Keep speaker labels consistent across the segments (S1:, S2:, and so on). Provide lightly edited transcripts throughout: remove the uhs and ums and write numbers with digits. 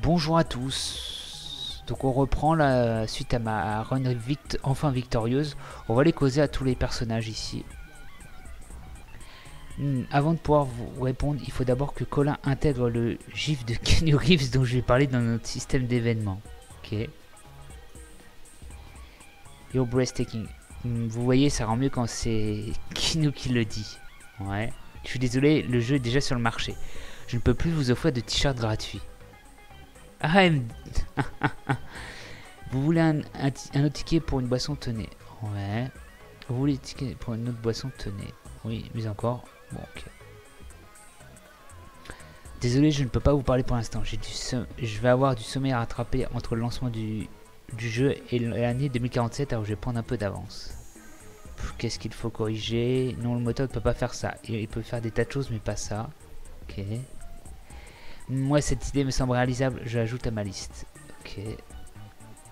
S1: Bonjour à tous. Donc on reprend la suite à ma run enfin victorieuse. On va les causer à tous les personnages ici. Avant de pouvoir vous répondre, il faut d'abord que Colin intègre le gif de Keanu Reeves dont je vais parler dans notre système d'événements. Ok. You're breathtaking. Vous voyez, ça rend mieux quand c'est Keanu qui le dit. Ouais. Je suis désolé, le jeu est déjà sur le marché. Je ne peux plus vous offrir de t-shirts gratuits. Ah, vous voulez un autre ticket pour une boisson, tenez. Ouais. Vous voulez un ticket pour une autre boisson, tenez. Oui, mais encore. Bon, ok. Désolé, je ne peux pas vous parler pour l'instant. Je vais avoir du sommeil à rattraper entre le lancement du jeu et l'année 2047, alors je vais prendre un peu d'avance. Qu'est-ce qu'il faut corriger? Non, le moteur ne peut pas faire ça. Il peut faire des tas de choses, mais pas ça. Ok. Moi, cette idée me semble réalisable. Je l'ajoute à ma liste. Ok.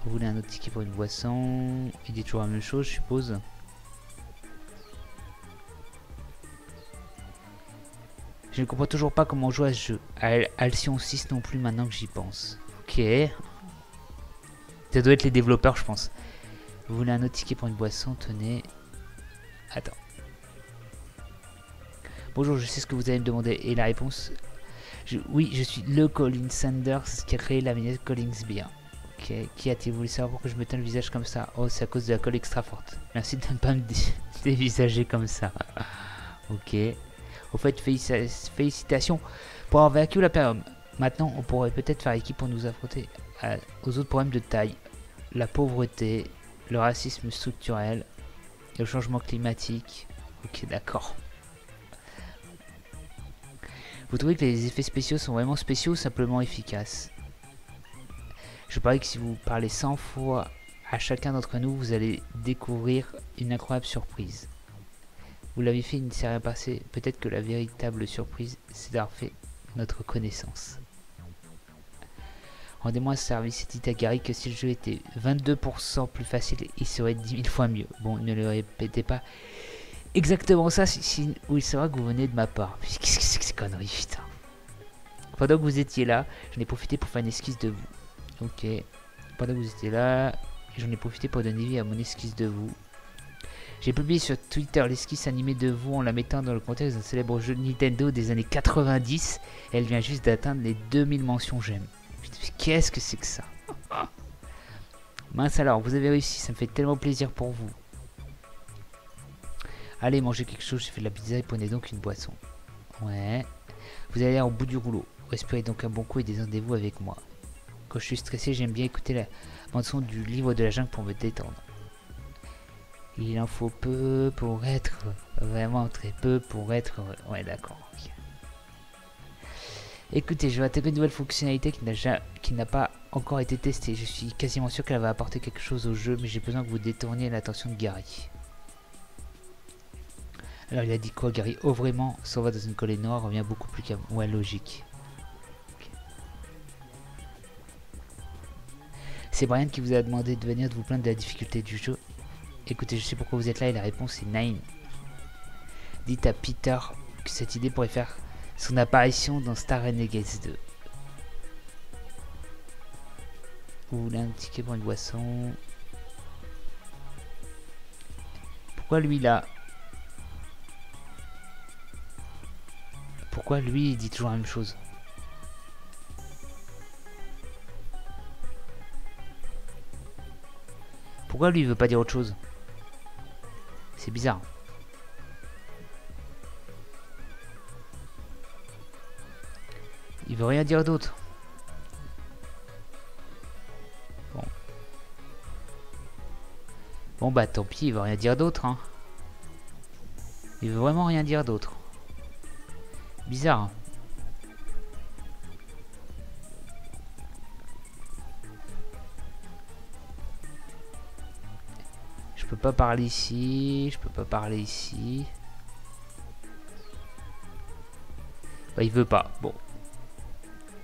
S1: Vous voulez un autre ticket pour une boisson? Il dit toujours la même chose, je suppose. Je ne comprends toujours pas comment jouer à ce jeu. Alcyon 6 non plus maintenant que j'y pense. Ok. Ça doit être les développeurs, je pense. Vous voulez un autre ticket pour une boisson? Tenez. Attends. Bonjour, je sais ce que vous allez me demander. Et la réponse... Oui, je suis le Colin Sanders qui a créé la vignette Collins Beer. Ok. Qui a-t-il voulu savoir pourquoi je me teins le visage comme ça? Oh, c'est à cause de la colle extra forte. Merci de ne pas me dévisager comme ça. Ok. Au fait, félicitations pour avoir vaincu l'Imperium. Maintenant, on pourrait peut-être faire équipe pour nous affronter aux autres problèmes de taille. La pauvreté, le racisme structurel, le changement climatique. Ok, d'accord. Vous trouvez que les effets spéciaux sont vraiment spéciaux ou simplement efficaces? Je parie que si vous parlez 100 fois à chacun d'entre nous, vous allez découvrir une incroyable surprise. Vous l'avez fait une série passée, peut-être que la véritable surprise, c'est d'avoir fait notre connaissance. Rendez-moi un service, dit à Gary que si le jeu était 22% plus facile, il serait 10 000 fois mieux. Bon, ne le répétez pas exactement ça, oui, c'est vrai que vous venez de ma part. Qu'est-ce que c'est que ces conneries, putain. Pendant que vous étiez là, j'en ai profité pour faire une esquisse de vous. Ok. Pendant que vous étiez là, j'en ai profité pour donner vie à mon esquisse de vous. J'ai publié sur Twitter l'esquisse animée de vous en la mettant dans le contexte d'un célèbre jeu Nintendo des années 90. Et elle vient juste d'atteindre les 2000 mentions j'aime. Qu'est-ce que c'est que ça? Mince alors, vous avez réussi, ça me fait tellement plaisir pour vous. Allez, mangez quelque chose, j'ai fait de la pizza et prenez donc une boisson. Ouais. Vous allez au bout du rouleau. Respirez donc un bon coup et détendez-vous avec moi. Quand je suis stressé, j'aime bien écouter la bande-son du livre de la jungle pour me détendre. Il en faut peu pour être... Vraiment très peu pour être... Ouais, d'accord. Okay. Écoutez, je vais intégrer une nouvelle fonctionnalité qui n'a pas encore été testée. Je suis quasiment sûr qu'elle va apporter quelque chose au jeu, mais j'ai besoin que vous détourniez l'attention de Gary. Alors il a dit quoi, Gary? Oh vraiment, s'en va dans une collée noire, revient beaucoup plus calme. Ouais, logique. Okay. C'est Brian qui vous a demandé de venir de vous plaindre de la difficulté du jeu. Écoutez, je sais pourquoi vous êtes là et la réponse est Nine. Dites à Peter que cette idée pourrait faire son apparition dans Star Renegades 2. Vous voulez un ticket pour une boisson? Pourquoi lui là? Pourquoi lui il dit toujours la même chose? Pourquoi lui il veut pas dire autre chose? C'est bizarre. Il veut rien dire d'autre. Bon. Bon bah tant pis, il veut rien dire d'autre. Hein. Il veut vraiment rien dire d'autre. Bizarre. Hein. Je peux pas parler ici. Je peux pas parler ici. Bah il veut pas. Bon.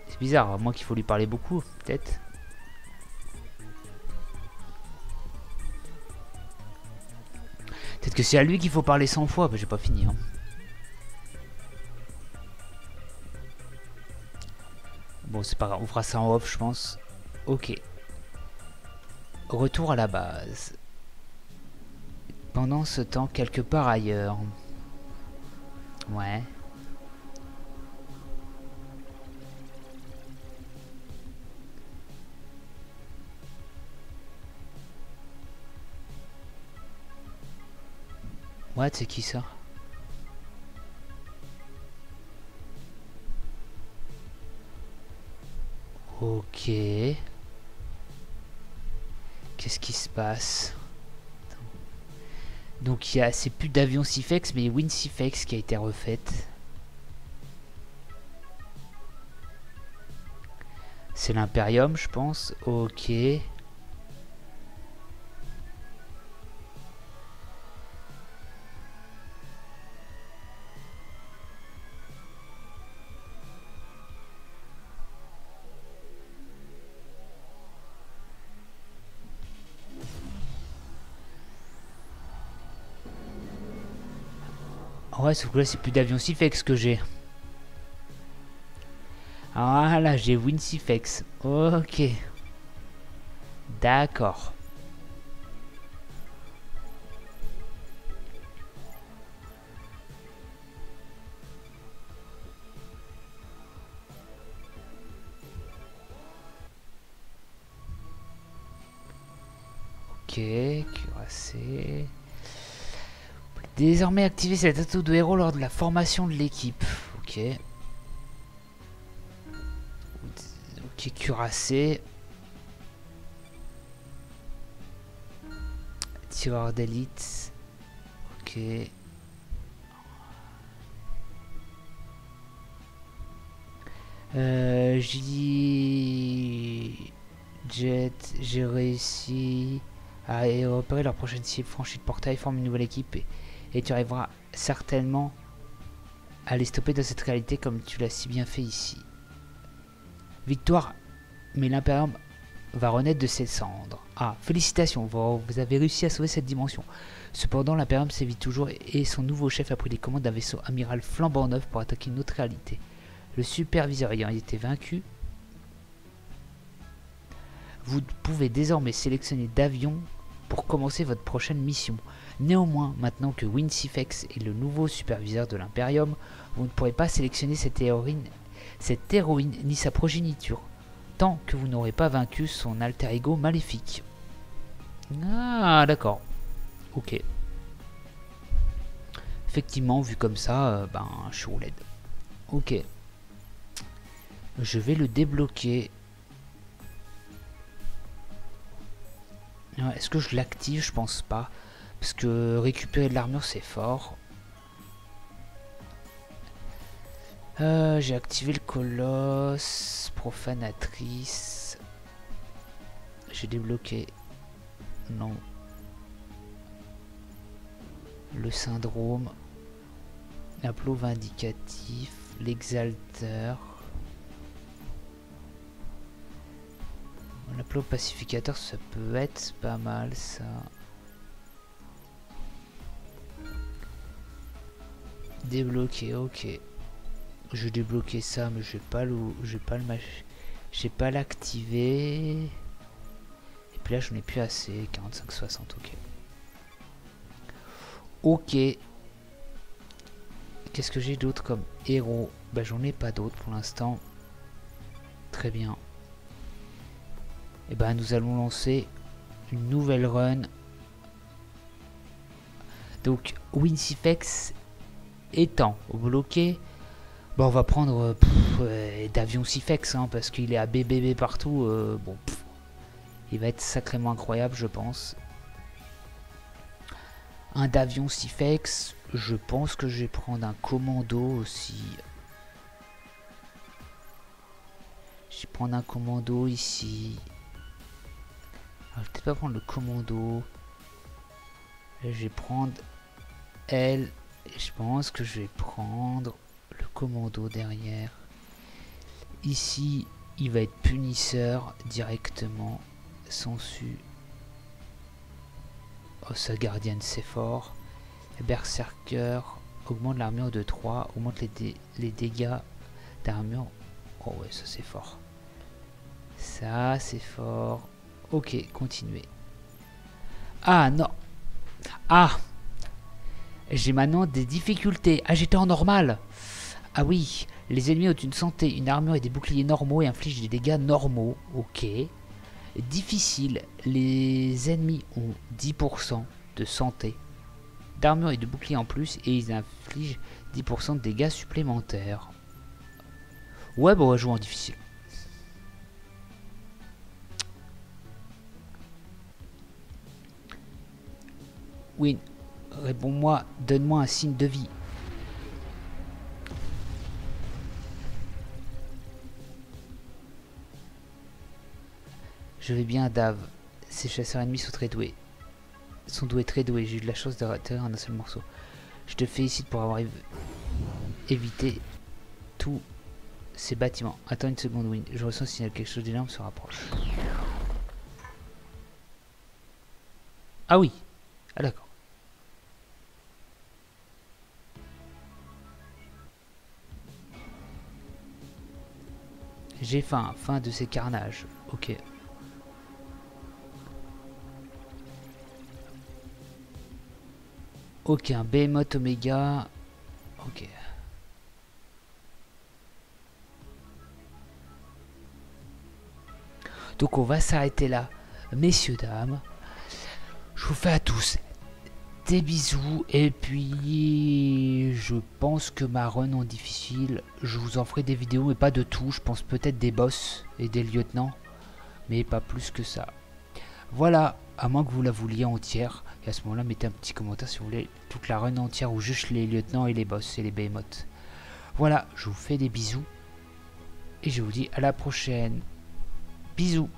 S1: C'est bizarre, à moins qu'il faut lui parler beaucoup, peut-être. Peut-être que c'est à lui qu'il faut parler 100 fois. Bah j'ai pas fini. Hein. Bon, c'est pas grave, on fera ça en off, je pense. Ok. Retour à la base. Pendant ce temps, quelque part ailleurs. Ouais. Ouais, c'est qui ça? Ok. Qu'est-ce qui se passe? Donc c'est plus d'avion Sifex, mais WinSifex qui a été refaite. C'est l'Imperium, je pense. Ok. Ouais, sauf que là, c'est plus d'avion Sifex que j'ai. Ah là, j'ai WinSifex. Ok. D'accord. Ok, cuirassé. Désormais activer cet atout de héros lors de la formation de l'équipe. Ok. Ok, cuirassé. Tireur d'élite. Ok. Jet, j'ai réussi à repérer leur prochaine cible. Franchis le portail, forme une nouvelle équipe et tu arriveras certainement à les stopper dans cette réalité comme tu l'as si bien fait ici. Victoire, mais l'Imperium va renaître de ses cendres. Ah, félicitations, vous avez réussi à sauver cette dimension. Cependant, l'Imperium sévit toujours et son nouveau chef a pris les commandes d'un vaisseau amiral flambant neuf pour attaquer une autre réalité. Le superviseur ayant été vaincu, vous pouvez désormais sélectionner d'avions pour commencer votre prochaine mission. Néanmoins, maintenant que WinSifex est le nouveau superviseur de l'Imperium, vous ne pourrez pas sélectionner cette héroïne ni sa progéniture, tant que vous n'aurez pas vaincu son alter ego maléfique. Ah, d'accord. Ok. Effectivement, vu comme ça, je suis roulette. Ok. Je vais le débloquer. Est-ce que je l'active? Je pense pas. Parce que récupérer de l'armure, c'est fort. J'ai activé le colosse. Profanatrice. J'ai débloqué. Non. Le syndrome. L'aplo vindicatif. L'exalteur. L'aplo pacificateur, ça peut être pas mal, ça. Débloquer, ok. Je vais débloquer ça, mais je vais pas l'activer. Et puis là, j'en ai plus assez. 45-60, ok. Ok. Qu'est-ce que j'ai d'autre comme héros? Bah, j'en ai pas d'autres pour l'instant. Très bien. Et ben nous allons lancer une nouvelle run. Donc WinSifex étant bloqué, on va prendre d'avion Sifex parce qu'il est à BBB partout. Il va être sacrément incroyable, je pense. Un d'avion Sifex, je pense que je vais prendre un commando aussi. Je vais prendre un commando ici. Alors, je vais peut-être pas prendre le commando. Là, je vais prendre elle. Et je pense que je vais prendre le commando derrière. Ici, il va être punisseur directement. Sensu. Oh, sa gardienne, c'est fort. Berserker. Augmente l'armure de 3. Augmente les dégâts d'armure. Oh ouais, ça c'est fort. Ça, c'est fort. Ok, continuez. Ah, non. Ah, j'ai maintenant des difficultés. Ah, j'étais en normal. Ah oui, les ennemis ont une santé, une armure et des boucliers normaux et infligent des dégâts normaux. Ok. Difficile, les ennemis ont 10% de santé, d'armure et de boucliers en plus et ils infligent 10% de dégâts supplémentaires. Ouais, bon, on va jouer en difficile. Win, réponds-moi, donne-moi un signe de vie. Je vais bien, Dave. Ces chasseurs ennemis sont très doués. Très doués. J'ai eu de la chance d'atterrir en un seul morceau. Je te félicite pour avoir évité tous ces bâtiments. Attends une seconde, Win. Je ressens signal quelque chose d'énorme se rapproche. Ah oui. Ah d'accord. J'ai faim. Fin de ces carnages. Ok. Ok, un Behemoth Omega. Ok. Donc on va s'arrêter là. Messieurs, dames. Je vous fais à tous des bisous. Et puis, je pense que ma run en difficile, je vous en ferai des vidéos, mais pas de tout. Je pense peut-être des boss et des lieutenants. Mais pas plus que ça. Voilà, à moins que vous la vouliez entière. Et à ce moment-là, mettez un petit commentaire si vous voulez toute la run entière ou juste les lieutenants et les boss et les behemoths. Voilà, je vous fais des bisous. Et je vous dis à la prochaine. Bisous.